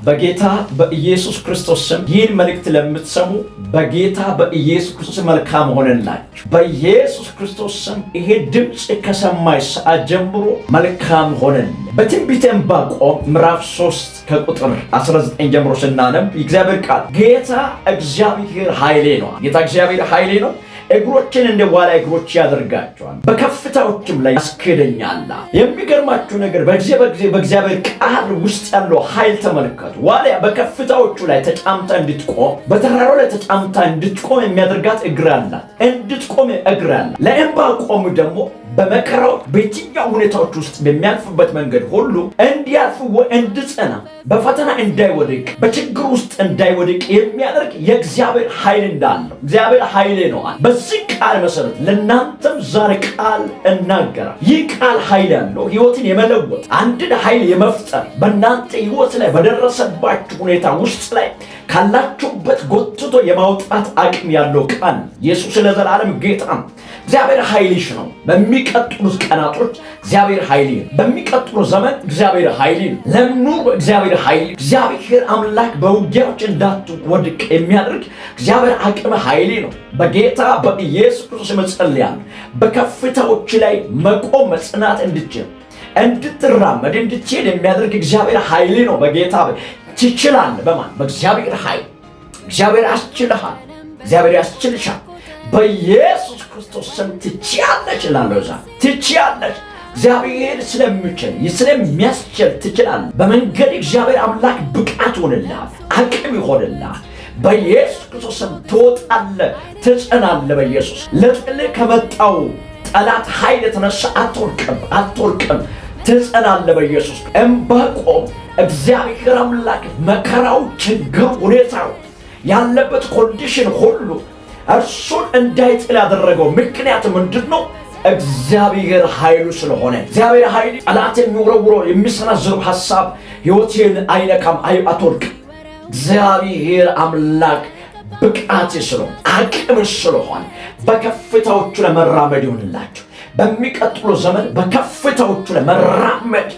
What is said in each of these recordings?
በጌታ በኢየሱስ ክርስቶስ ስም ይህን መልእክት ለምትሰሙ በጌታ በኢየሱስ ክርስቶስ መልካም ሆነላችሁ። በኢየሱስ ክርስቶስ ስም ይሄ ድምፅ ከሰማይ ሰዓት ጀምሮ መልካም ሆነልን። በትንቢተ ዕንባቆም ምዕራፍ 3 ከቁጥር 19 ጀምሮ ስናነብ የእግዚአብሔር ቃል ጌታ እግዚአብሔር ኃይሌ ነው። ጌታ እግዚአብሔር ኃይሌ ነው፣ እግሮችን እንደ ዋላ እግሮች ያደርጋቸዋል፣ በከፍታዎችም ላይ ያስኬደኛል። የሚገርማችሁ ነገር በእግዚአብሔር ቃል ውስጥ ያለው ኃይል ተመልከቱ። ዋልያ በከፍታዎቹ ላይ ተጫምታ እንድትቆም፣ በተራራው ላይ ተጫምታ እንድትቆም የሚያደርጋት እግር አላት፣ እንድትቆም እግር አላት። ለዕንባቆም ደግሞ በመከራው በየትኛው ሁኔታዎች ውስጥ በሚያልፍበት መንገድ ሁሉ እንዲያልፍ እንድጸና፣ በፈተና እንዳይወድቅ፣ በችግር ውስጥ እንዳይወድቅ የሚያደርግ የእግዚአብሔር ኃይል እንዳለው እግዚአብሔር ኃይሌ ነው። በዚህ ቃል መሰረት ለእናንተም ዛሬ ቃል እናገራል። ይህ ቃል ኃይል ያለው ሕይወትን የመለወጥ አንድን ኃይል የመፍጠር በእናንተ ሕይወት ላይ በደረሰባችሁ ሁኔታ ውስጥ ላይ ካላችሁበት ጎትቶ የማውጣት አቅም ያለው ቃል ኢየሱስ ለዘላለም ጌታ ነው። እግዚአብሔር ኃይልሽ ነው። በሚቀጥሉት ቀናቶች እግዚአብሔር ኃይል ነው። በሚቀጥሉት ዘመን እግዚአብሔር ኃይል ነው። ለኑሮ እግዚአብሔር ኃይል እግዚአብሔር አምላክ በውጊያዎች እንዳትወድቅ የሚያደርግ እግዚአብሔር አቅም ኃይል ነው። በጌታ በኢየሱስ ክርስቶስ መጸለያለሁ። በከፍታዎች ላይ መቆም መጽናት እንድትችል እንድትራመድ እንድትሄድ የሚያደርግ እግዚአብሔር ኃይል ነው። በጌታ ትችላለህ። በማን በእግዚአብሔር ኃይል እግዚአብሔር ያስችልሃል። እግዚአብሔር ያስችልሻል። በኢየሱስ ክርስቶስ ስም ትችያለሽ እላለሁ። ትችያለሽ። እግዚአብሔር ስለሚችል ስለሚያስችል ትችላለህ። በመንገድ እግዚአብሔር አምላክ ብቃት ይሆንልሃል፣ አቅም ይሆንልሃል። በኢየሱስ ክርስቶስ ስም ትወጣለህ፣ ትጸናለህ። በኢየሱስ ለጥልህ ከመጣው ጠላት ኃይል የተነሳ አትወድቅም፣ ትጸናለህ። በኢየሱስ ዕንባቆም እግዚአብሔር አምላክ መከራው፣ ችግር፣ ሁኔታው ያለበት ኮንዲሽን ሁሉ እርሱን እንዳይጥል ያደረገው ምክንያት ምንድን ነው? እግዚአብሔር ኃይሉ ስለሆነ። እግዚአብሔር ኃይል ጠላት የሚወረውረው የሚሰነዝረው ሐሳብ ሕይወቴን አይነካም፣ አትወድቅም። እግዚአብሔር አምላክ ብቃት ስለሆነ አቅም ስለሆነ በከፍታዎቹ ለመራመድ ይሆንላችሁ። በሚቀጥሉ ዘመን በከፍታዎቹ ለመራመድ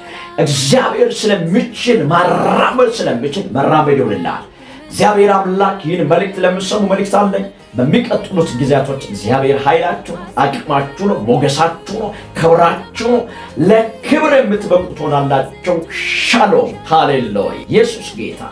እግዚአብሔር ስለሚችል ማራመድ ስለሚችል መራመድ ይሆንላል። እግዚአብሔር አምላክ ይህን መልእክት ለምትሰሙ መልእክት አለኝ። በሚቀጥሉት ጊዜያቶች እግዚአብሔር ኃይላችሁ ነው፣ አቅማችሁ ነው፣ ሞገሳችሁ ነው፣ ክብራችሁ ነው። ለክብር የምትበቁ ትሆናላችሁ። ሻሎም ሃሌሉያ። ኢየሱስ ጌታ